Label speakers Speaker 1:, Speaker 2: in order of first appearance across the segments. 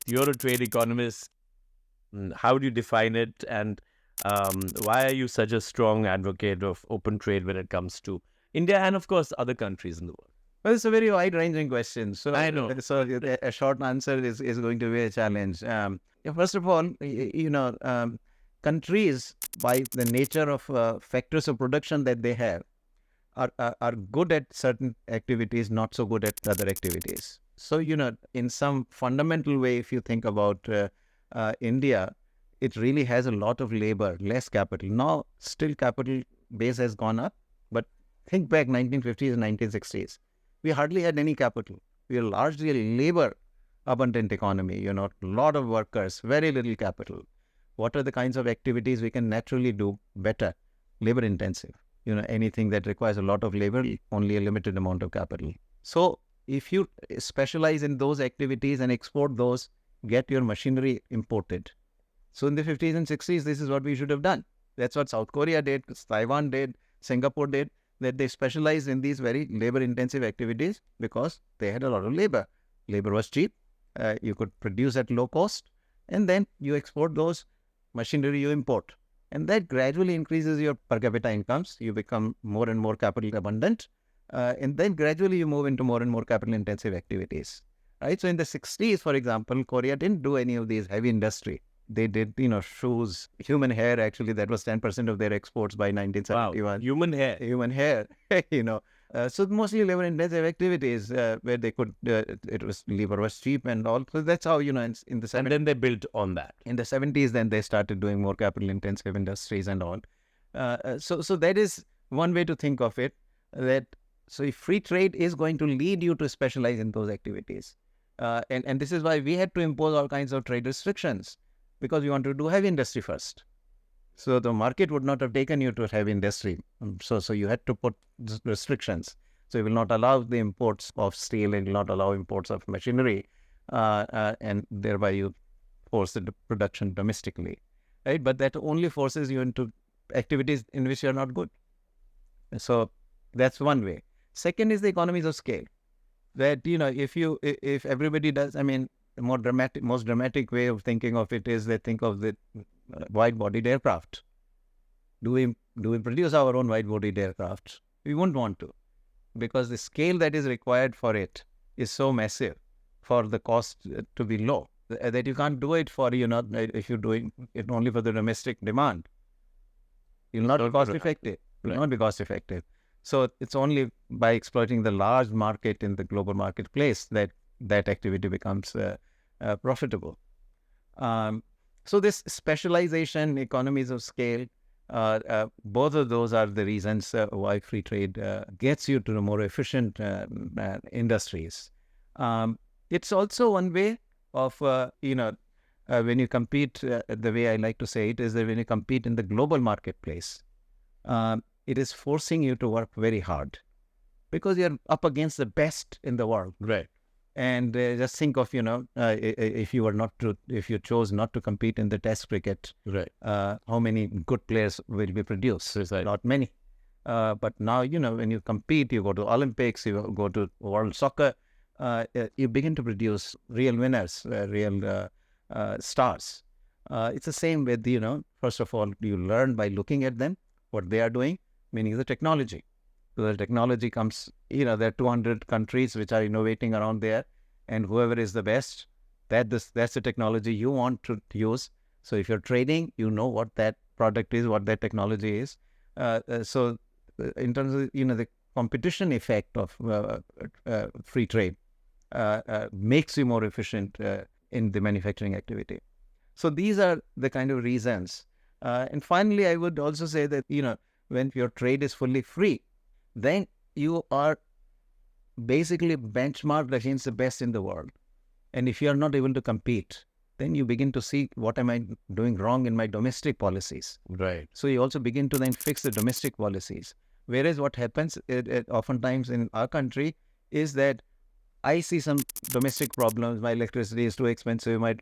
Speaker 1: You're a trade economist. How do you define it? And why are you such a strong advocate of open trade when it comes to India and, of course, other countries in the world?
Speaker 2: Well, it's a very wide-ranging question.
Speaker 1: I know.
Speaker 2: A short answer is going to be a challenge. Yeah, first of all, countries, by the nature of factors of production that they have, are good at certain activities, not so good at other activities. So, in some fundamental way, if you think about India, it really has a lot of labor, less capital. Now, still capital base has gone up, but think back 1950s and 1960s. We hardly had any capital. We are largely a labor abundant economy, a lot of workers, very little capital. What are the kinds of activities we can naturally do better? Labor intensive. Anything that requires a lot of labor, only a limited amount of capital. So if you specialize in those activities and export those, get your machinery imported. So in the 50s and 60s, this is what we should have done. That's what South Korea did, Taiwan did, Singapore did, that they specialized in these very labor-intensive activities because they had a lot of labor. Labor was cheap. You could produce at low cost, and then you export those machinery you import. And that gradually increases your per capita incomes. You become more and more capital abundant. And then gradually you move into more and more capital-intensive activities. Right? So in the 60s, for example, Korea didn't do any of these heavy industry. They did, shoes, human hair, actually, that was 10% of their exports by 1971.
Speaker 1: Wow, human hair.
Speaker 2: Human hair, So mostly labor-intensive activities where they could, labor was cheap and all. So that's how, in the 70s.
Speaker 1: And then they built on that.
Speaker 2: In the 70s, then they started doing more capital-intensive industries and all. So that is one way to think of it. So if free trade is going to lead you to specialize in those activities. And this is why we had to impose all kinds of trade restrictions, because we want to do heavy industry first. So the market would not have taken you to heavy industry. So you had to put restrictions. So you will not allow the imports of steel and will not allow imports of machinery, and thereby you force the production domestically, right? But that only forces you into activities in which you are not good. So that's one way. Second is the economies of scale. That, if everybody does, the most dramatic way of thinking of it is they think of the wide-bodied aircraft. Do we produce our own wide-bodied aircraft? We won't want to, because the scale that is required for it is so massive for the cost to be low that you can't do it for, if you're doing it only for the domestic demand. You'll not be cost effective. Will not be cost effective. So it's only by exploiting the large market in the global marketplace that activity becomes profitable. So this specialization, economies of scale, both of those are the reasons why free trade gets you to the more efficient industries. It's also one way of, when you compete, the way I like to say it is that when you compete in the global marketplace, it is forcing you to work very hard because you're up against the best in the world.
Speaker 1: Right.
Speaker 2: And just think of, if you chose not to compete in the Test cricket,
Speaker 1: right?
Speaker 2: How many good players will be produced?
Speaker 1: Right.
Speaker 2: Not many. But now, when you compete, you go to Olympics, you go to World Soccer, you begin to produce real winners, real stars. It's the same with, first of all, you learn by looking at them, what they are doing, meaning the technology. So the technology comes, there are 200 countries which are innovating around there, and whoever is the best, that's the technology you want to use. So if you're trading, you know what that product is, what that technology is. So in terms of, the competition effect of free trade makes you more efficient in the manufacturing activity. So these are the kind of reasons. And finally, I would also say that, when your trade is fully free, then you are basically benchmarked against the best in the world. And if you are not able to compete, then you begin to see what am I doing wrong in my domestic policies.
Speaker 1: Right.
Speaker 2: So you also begin to then fix the domestic policies. Whereas what happens oftentimes in our country is that I see some domestic problems. My electricity is too expensive. My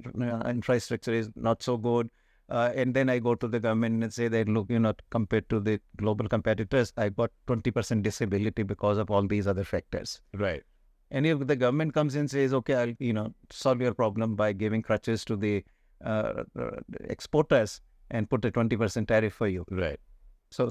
Speaker 2: infrastructure is not so good. And then I go to the government and say that, look, compared to the global competitors, I got 20% disability because of all these other factors.
Speaker 1: Right.
Speaker 2: And if the government comes and says, okay, I'll solve your problem by giving crutches to the exporters and put a 20% tariff for you.
Speaker 1: Right.
Speaker 2: So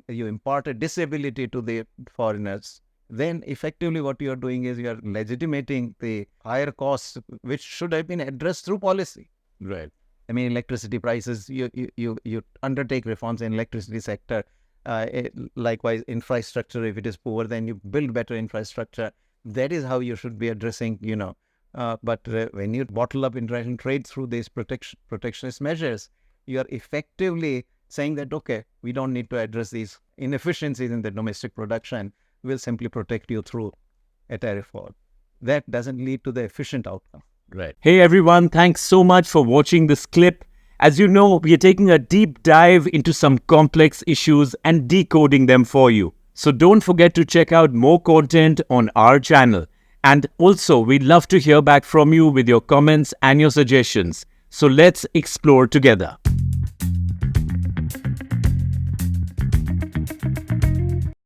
Speaker 2: you impart a disability to the foreigners. Then effectively what you are doing is you are legitimating the higher costs, which should have been addressed through policy.
Speaker 1: Right.
Speaker 2: I mean, electricity prices, you undertake reforms in electricity sector. Likewise, infrastructure, if it is poor, then you build better infrastructure. That is how you should be addressing, but when you bottle up international trade through these protectionist measures, you are effectively saying that, okay, we don't need to address these inefficiencies in the domestic production. We'll simply protect you through a tariff war. That doesn't lead to the efficient outcome.
Speaker 1: Right. Hey everyone, thanks so much for watching this clip. As you know, we are taking a deep dive into some complex issues and decoding them for you. So don't forget to check out more content on our channel. And also, we'd love to hear back from you with your comments and your suggestions. So let's explore together.